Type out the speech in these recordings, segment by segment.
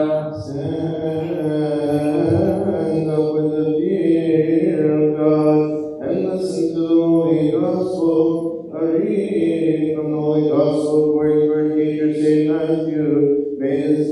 Stand up with the fear of God and listen to the Holy Gospel. A reading from the Holy Gospel according to our teacher St. Matthew. May his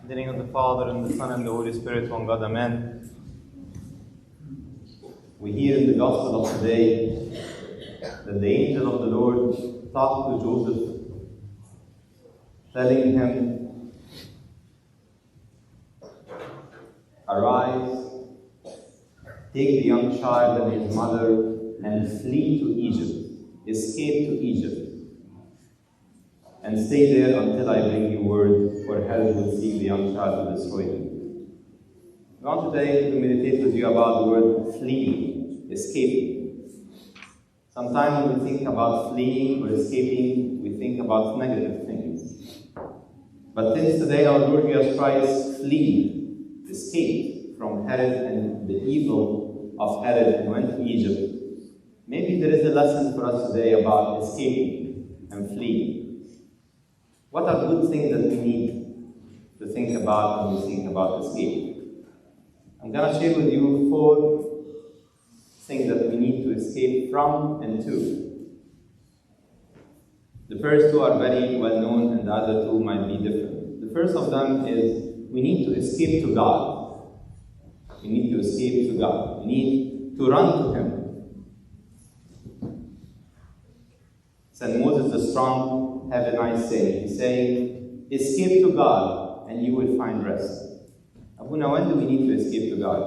In the name of of the Father, and the Son, and the Holy Spirit, one God, Amen. We hear in the Gospel of today that the angel of the Lord talked to Joseph, telling him, "Arise, take the young child and his mother, and flee to Egypt, escape to Egypt, and stay there until I bring you word, for Herod will seek the young child to destroy him." I want today to meditate with you about the word fleeing, escaping. Sometimes when we think about fleeing or escaping, we think about negative things. But since today our Lord Jesus Christ escaped from Herod and the evil of Herod and went to Egypt, maybe there is a lesson for us today about escaping and fleeing. What are good things that we need to think about when we think about escape? I'm going to share with you 4 things that we need to escape from and to. The first 2 are very well known, and the other 2 might be different. The first of them is we need to escape to God. We need to escape to God. We need to run to Him. St. Moses the Strong have a nice saying. He's saying, escape to God and you will find rest. Abuna, when do we need to escape to God?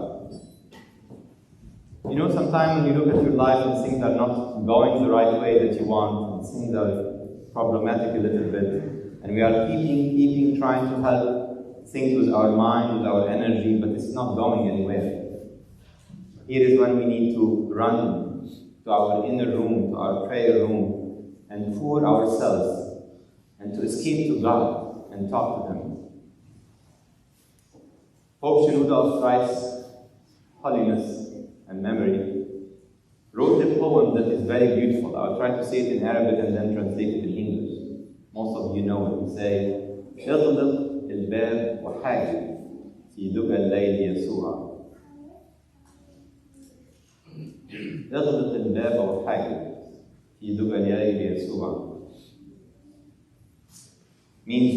You know, sometimes when you look at your life and things are not going the right way that you want, and things are problematic a little bit, and we are keeping trying to help things with our mind, with our energy, but it's not going anywhere. Here is when we need to run to our inner room, to our prayer room, and pour ourselves, and to escape to God and talk to Him. Pope Shenouda of Christ's holiness and memory wrote a poem that is very beautiful. I'll try to say it in Arabic and then translate it in English. Most of you know it. We say, "اغلق الباب وحاجب في دجى الليل يسوع." اغلق الباب وحاجب في دجى الليل يسوع means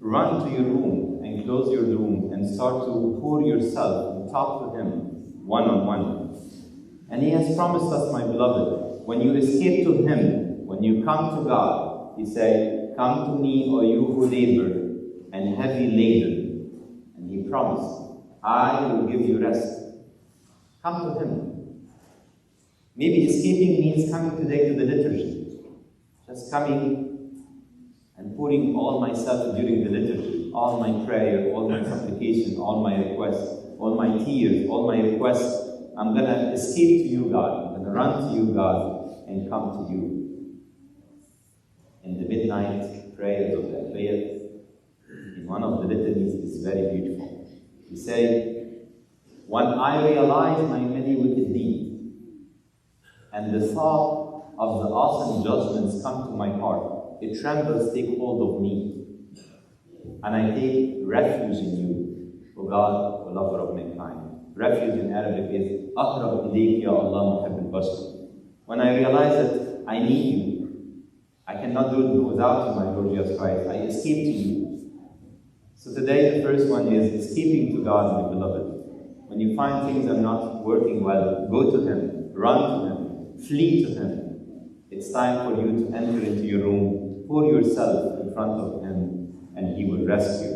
run to your room and close your room and start to pour yourself and talk to Him one-on-one. And He has promised us, my beloved, when you escape to Him, when you come to God, He said, "Come to me, all you who labor and heavy laden." And He promised, "I will give you rest." Come to Him. Maybe escaping means coming today to the liturgy. Just coming and pouring all myself during the liturgy, all my prayer, all my supplication, all my requests, all my tears, all my requests. I'm going to escape to you, God. I'm going to run to you, God, and come to you. In the midnight prayers of the prayer, in one of the litanies, is very beautiful. We say, "When I realize my many wicked deeds, and the thought of the awesome judgments come to my heart, a tremble take hold of me, and I take refuge in you, O God, O lover of mankind." Refuge in Arabic is "Aqrab ilayk ya Allah muhibb al-bashar." When I realize that I need you, I cannot do it without you, my Lord Jesus Christ, I escape to you. So today the first one is escaping to God, my beloved. When you find things are not working well, go to Him, run to Him, flee to Him. It's time for you to enter into your room, pour yourself in front of Him, and He will rescue.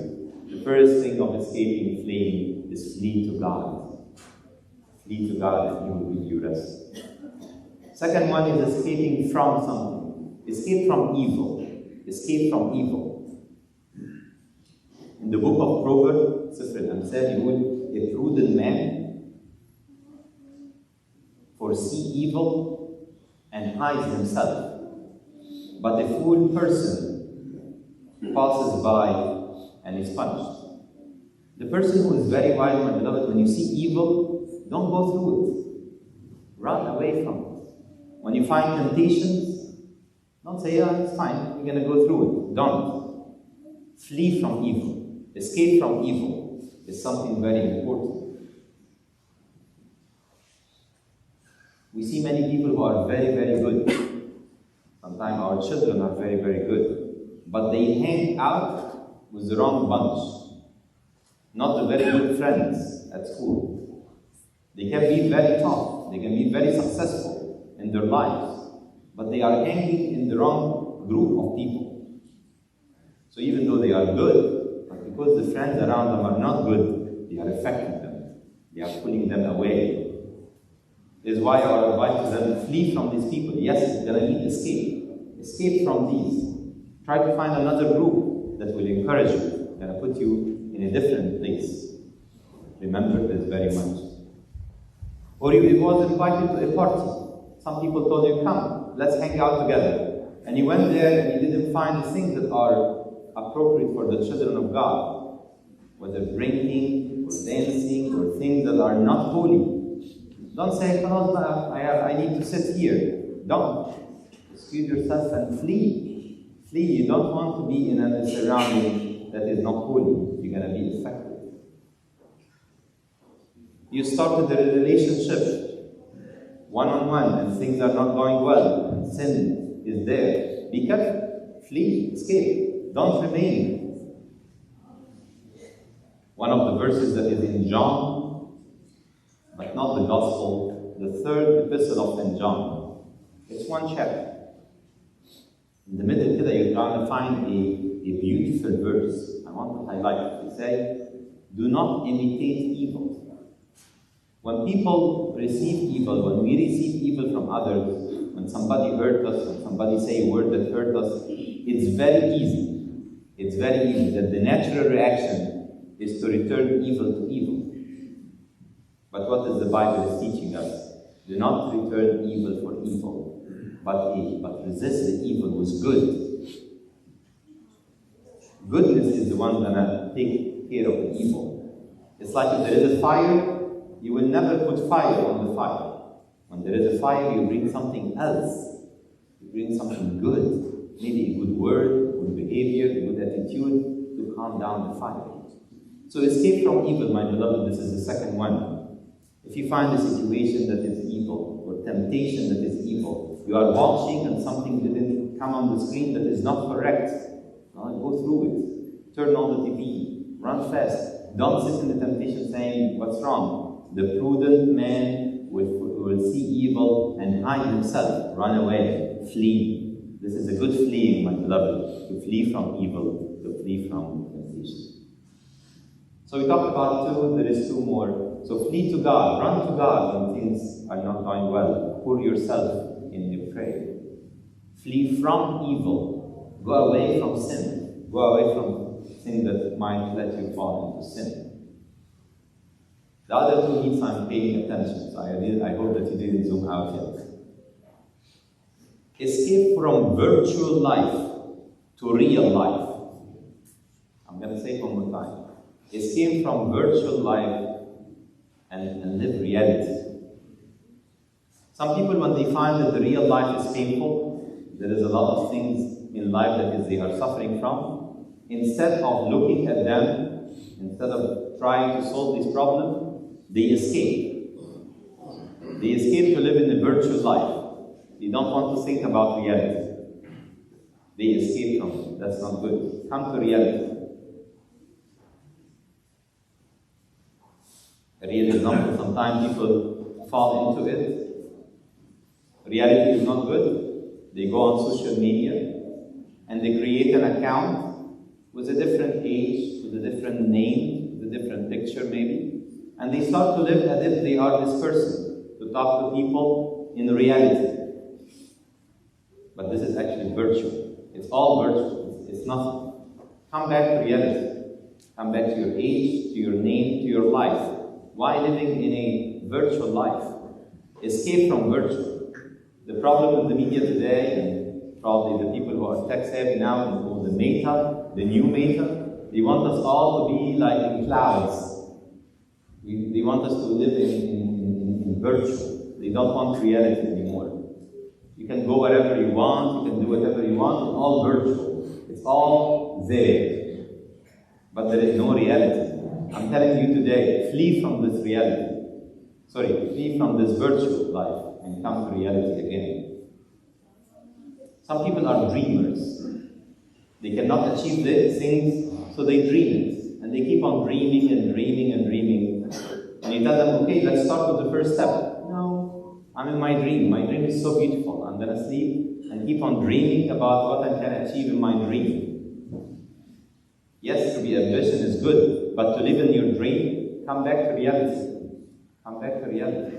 The first thing of escaping, fleeing, is flee to God. Flee to God and He will give you rest. Second one is escaping from something. Escape from evil. Escape from evil. In the book of Proverbs, Sifr al-Amsal, يقول, a prudent man foresee evil and hides himself, but a fool person passes by and is punished. The person who is very wise, my beloved, when you see evil, don't go through it. Run away from it. When you find temptations, don't say, "Yeah, it's fine, we're going to go through it." Don't. Flee from evil. Escape from evil is something very important. We see many people who are very, very good. Sometimes our children are very, very good. But they hang out with the wrong bunch. not the very good friends at school. They can be very tough, they can be very successful in their lives, but they are hanging in the wrong group of people. So even though they are good, but because the friends around them are not good, they are affecting them. They are pulling them away. This is why our advice to them, flee from these people. Yes, it's going to mean escape. Escape from these. Try to find another group that will encourage you, going to put you in a different place. Remember this very much. Or you was invited to a party. Some people told you, come, let's hang out together. And you went there and you didn't find the things that are appropriate for the children of God. Whether drinking, or dancing, or things that are not holy. Don't say, I need to sit here. Don't. Excuse yourself and flee. Flee. You don't want to be in a surrounding that is not holy. You're going to be affected. You started a relationship one-on-one and things are not going well. And sin is there. Be careful. Flee. Escape. Don't remain. One of the verses that is in John, but not the Gospel, the third epistle of St. John. It's one chapter. In the middle here, you're going to find a beautiful verse. I want to highlight it. It says, do not imitate evil. When people receive evil, when we receive evil from others, when somebody hurt us, when somebody say a word that hurt us, it's very easy. It's very easy that the natural reaction is to return evil to evil. But what is the Bible is teaching us? Do not return evil for evil, but resist the evil with good. Goodness is the one going to take care of the evil. It's like if there is a fire, you will never put fire on the fire. When there is a fire, you bring something else. You bring something good. Maybe a good word, good behavior, a good attitude to calm down the fire. So escape from evil, my beloved, this is the second one. If you find a situation that is evil, or temptation that is evil, you are watching and something didn't come on the screen that is not correct, go through it. Turn on the TV. Run fast. Don't sit in the temptation saying, what's wrong? The prudent man will see evil and hide himself. Run away. Flee. This is a good fleeing, my beloved, to flee from evil, to flee from temptation. So we talked about two, there is two more. So flee to God, run to God when things are not going well. Pour yourself in your prayer. Flee from evil. Go away from sin. Go away from things that might let you fall into sin. The other two needs I'm paying attention. So I hope that you didn't zoom out yet. Escape from virtual life to real life. I'm going to say it one more time. Escape from virtual life and live reality. Some people, when they find that the real life is painful, there is a lot of things in life that they are suffering from, instead of looking at them, instead of trying to solve this problem, they escape. They escape to live in the virtual life. They don't want to think about reality. They escape from it. That's not good. Come to reality. A real example, sometimes people fall into it. Reality is not good. They go on social media and they create an account with a different age, with a different name, with a different picture maybe. And they start to live as if they are this person, to talk to people in reality. But this is actually virtual. It's all virtual. It's nothing. Come back to reality. Come back to your age, to your name, to your life. Why living in a virtual life? Escape from virtual. The problem with the media today, and probably the people who are tech savvy now, and called the meta, the new meta, they want us all to be like in clouds. They want us to live in virtual. They don't want reality anymore. You can go wherever you want, you can do whatever you want, it's all virtual. It's all there. But there is no reality. I'm telling you today, flee from this reality. Flee from this virtual life and come to reality again. Some people are dreamers. They cannot achieve their things, so they dream it. And they keep on dreaming and dreaming. you tell them, okay, let's start with the first step. No, I'm in my dream. My dream is so beautiful. I'm going to sleep and keep on dreaming about what I can achieve in my dream. Yes, to be ambitious is good, but to live in your dream, come back to reality. Come back to reality.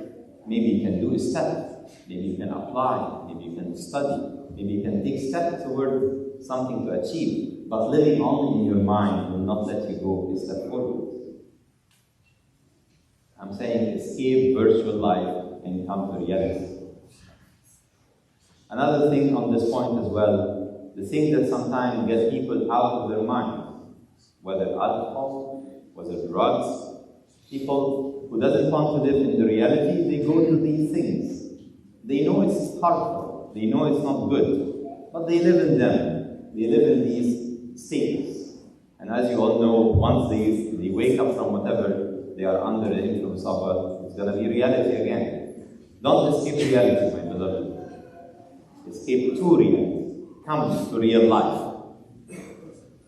Maybe you can do a step. Maybe you can apply. Maybe you can study. Maybe you can take steps toward something to achieve. But living only in your mind will not let you go a step forward. I'm saying escape virtual life and come to reality. Another thing on this point as well, the thing that sometimes gets people out of their mind, whether alcohol, whether drugs, people who doesn't want to live in the reality, they go to these things. They know it's harmful, they know it's not good, but they live in them. They live in these states. And as you all know, once they wake up from whatever they are under the influence of, it's going to be reality again. Don't escape reality, my beloved. Escape to reality. Come to real life.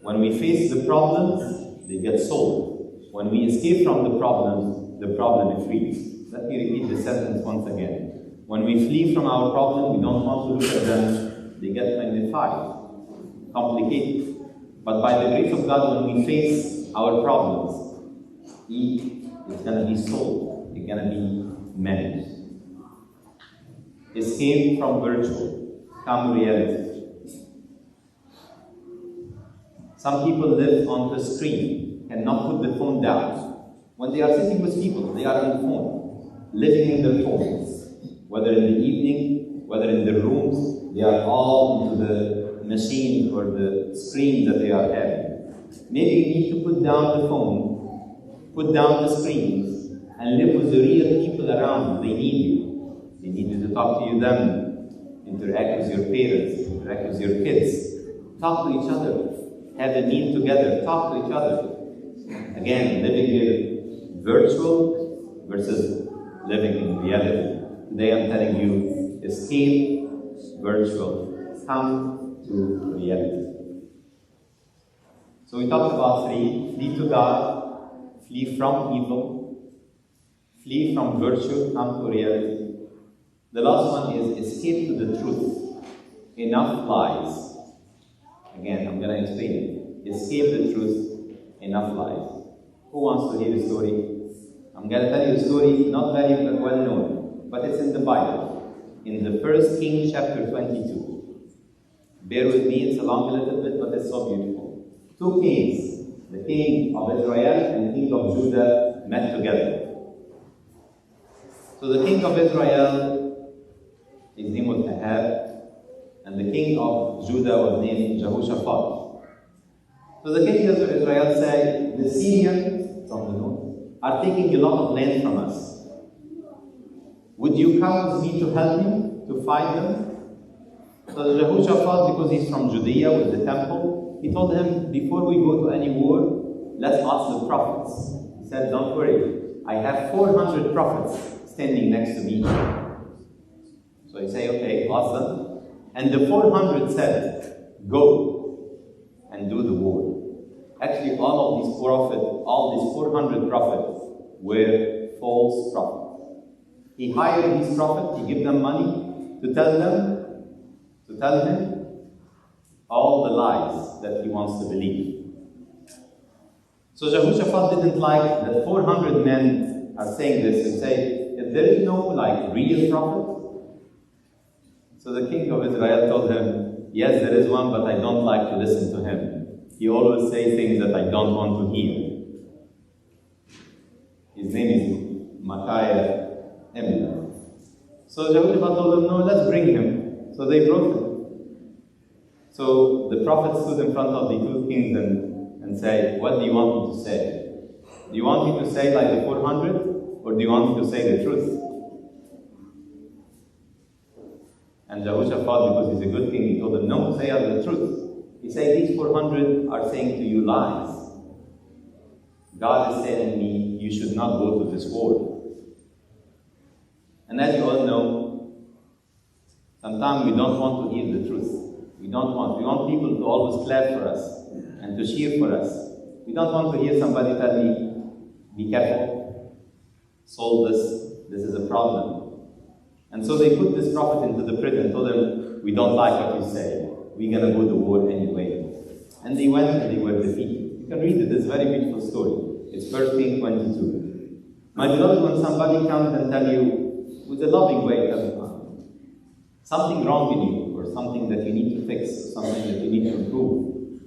When we face the problems, they get solved. When we escape from the problem is frees. Let me repeat the sentence once again. When we flee from our problem, we don't want to look at them, they get magnified, complicated. But by the grace of God, when we face our problems, it's going to be solved. It's going to be managed. Escape from virtual. Come reality. Some people live on the screen, cannot put the phone down. When they are sitting with people, they are on the phone, living in their phones. Whether in the evening, whether in their rooms, they are all into the machines or the screens that they are having. Maybe you need to put down the phone, put down the screens, and live with the real people around. They need you. They need you to talk to them, interact with your parents, interact with your kids, talk to each other, have a meal together, talk to each other. Again, living here virtual versus living in reality. Today I'm telling you, escape virtual, come to reality. So we talked about three: flee to God, flee from evil, flee from virtue, come to reality. The last one is escape to the truth. Enough lies. Again, I'm going to explain it. Escape the truth, enough lies. Who wants to hear the story? I'm going to tell you a story, not very well known, but it's in the Bible, in the 1 Kings chapter 22. Bear with me, it's along a little bit, but it's so beautiful. Two kings, the king of Israel and the king of Judah, met together. So the king of Israel, his name was Ahab, and the king of Judah was named Jehoshaphat. So the king of Israel said, the Syrians, from the north, are taking a lot of land from us. Would you come with me to help me, to fight them? So Jehoshaphat, because he's from Judea with the temple, he told him, before we go to any war, let's ask the prophets. He said, don't worry, I have 400 prophets standing next to me. So he said, okay, ask them. And the 400 said, go and do the war. Actually, all of these prophets, all these 400 prophets were false prophets. He hired these prophets, he gave them money to tell him all the lies that he wants to believe. So Jehoshaphat didn't like that 400 men are saying this and say, if there is no real prophet. So the king of Israel told him, yes, there is one, but I don't like to listen to him. He always says things that I don't want to hear. His name is Micaiah. So Jehoshaphat told them, no, let's bring him. So they brought him. So the prophet stood in front of the two kings and said, what do you want me to say? Do you want me to say like the 400? Or do you want me to say the truth? And Jehoshaphat, because he's a good king, he told them, no, say the truth. He said, these 400 are saying to you lies. God is telling me you should not go to this war. And as you all know, sometimes we don't want to hear the truth. We want people to always clap for us and to cheer for us. We don't want to hear somebody tell me, be careful, solve this. This is a problem. And so they put this prophet into the prison and told him, we don't like what you say. We're going to go to war anyway. And they went and they were defeated. You can read it. It's a very beautiful story. It's 1 Kings 22. My beloved, when somebody comes and tells you, with a loving way, something wrong in you, or something that you need to fix, something that you need to improve,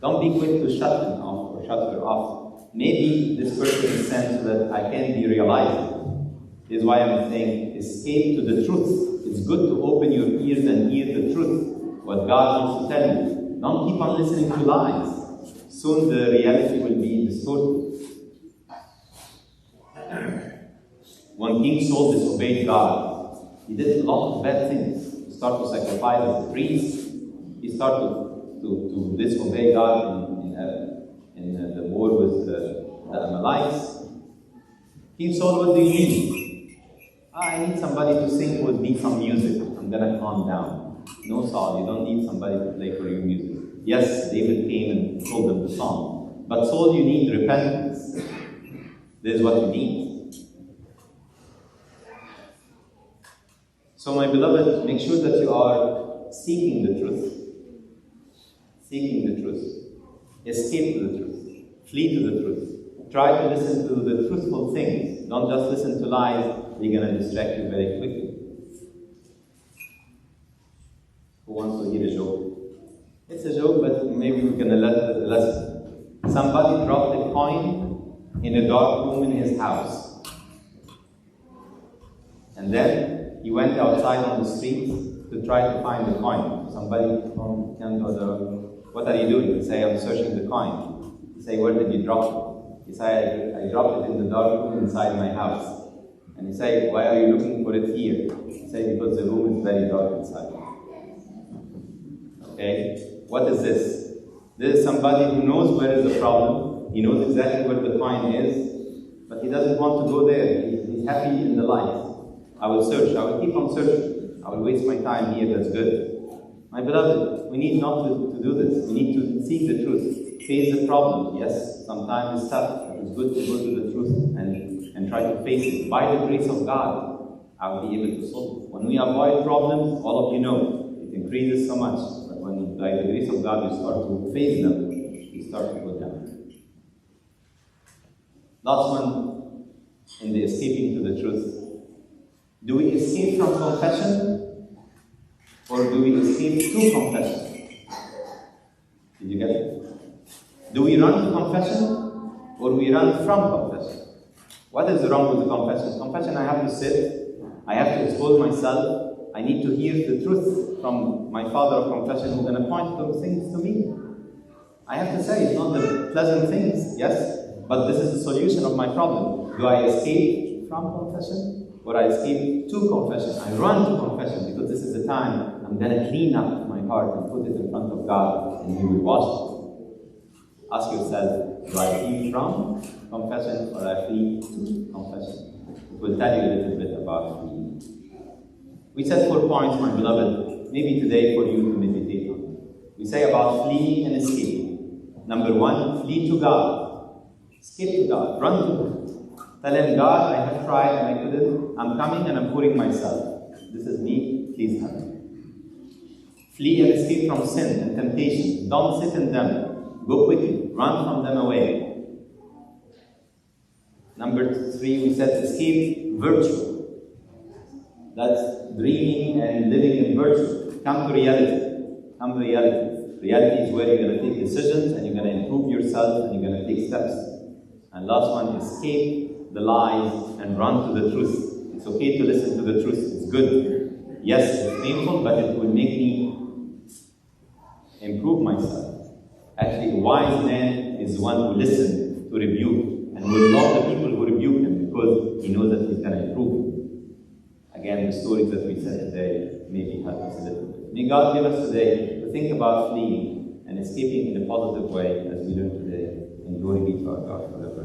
don't be quick to shut him off or shut her off. Maybe this person is sent so that I can be realized. This is why I'm saying, escape to the truth. It's good to open your ears and hear the truth, what God wants to tell you. Don't keep on listening to lies. Soon the reality will be distorted. When King Saul disobeyed God, he did a lot of bad things. He started to sacrifice the priests. He started to disobey God in the war with the Amalekites. King Saul, what do you need? I need somebody to sing with me some music. I'm going to calm down. No, Saul, you don't need somebody to play for you music. Yes, David came and told them the song. But Saul, you need repentance. This is what you need. So my beloved, make sure that you are seeking the truth. Seeking the truth. Escape to the truth. Flee to the truth. Try to listen to the truthful things. Don't just listen to lies. They're going to distract you very quickly. Who wants to hear a joke? It's a joke, but maybe we can learn a lesson. Somebody dropped a coin in a dark room in his house. And then he went outside on the street to try to find the coin. Somebody came to what are you doing? He say, I'm searching the coin. He say, where did you drop it? He say, I dropped it in the dark room inside my house. And he say, why are you looking for it here? He say, because the room is very dark inside. Okay? What is this? This is somebody who knows where is the problem. He knows exactly where the coin is, but he doesn't want to go there. He's happy in the light. I will search. I will keep on searching. I will waste my time here. That's good. My beloved, we need not to do this. We need to seek the truth. Face the problem. Yes, sometimes it's tough. It's good to go to the truth and try to face it. By the grace of God, I will be able to solve it. When we avoid problems, all of you know, it increases so much. But when by the grace of God you start to face them, you start to go down. Last one, in the escaping to the truth. Do we escape from confession? Or do we escape to confession? Did you get it? Do we run to confession? Or do we run from confession? What is wrong with the confession? Confession, I have to sit. I have to expose myself. I need to hear the truth from my father of confession who's going to point those things to me. I have to say, it's not the pleasant things, yes, but this is the solution of my problem. Do I escape from confession? Or I escape to confession? I run to confession because this is the time I'm going to clean up my heart and put it in front of God and He will wash it. Ask yourself, do I flee from confession or I flee to confession? It will tell you a little bit about fleeing. We said 4 points, my beloved, maybe today for you to meditate on. We say about fleeing and escaping. Number 1, flee to God. Escape to God. Run to Him. Tell Him, God, I have tried and I couldn't. I'm coming and I'm pouring myself. This is me. Please help me. Flee and escape from sin and temptation. Don't sit in them. Go quickly. Run from them away. Number 3, we said escape virtue. That's dreaming and living in virtue. Come to reality. Come to reality. Reality is where you're going to take decisions and you're going to improve yourself and you're going to take steps. And last one, escape the lies and run to the truth. It's okay to listen to the truth. It's good. Yes, it's painful, but it will make me improve myself. Actually, a wise man is the one who listens to rebuke and will love the people who rebuke him because he knows that he's going to improve. Again, the stories that we said today maybe help us a little bit. May God give us today to think about fleeing and escaping in a positive way as we learn today. And glory be to our God forever.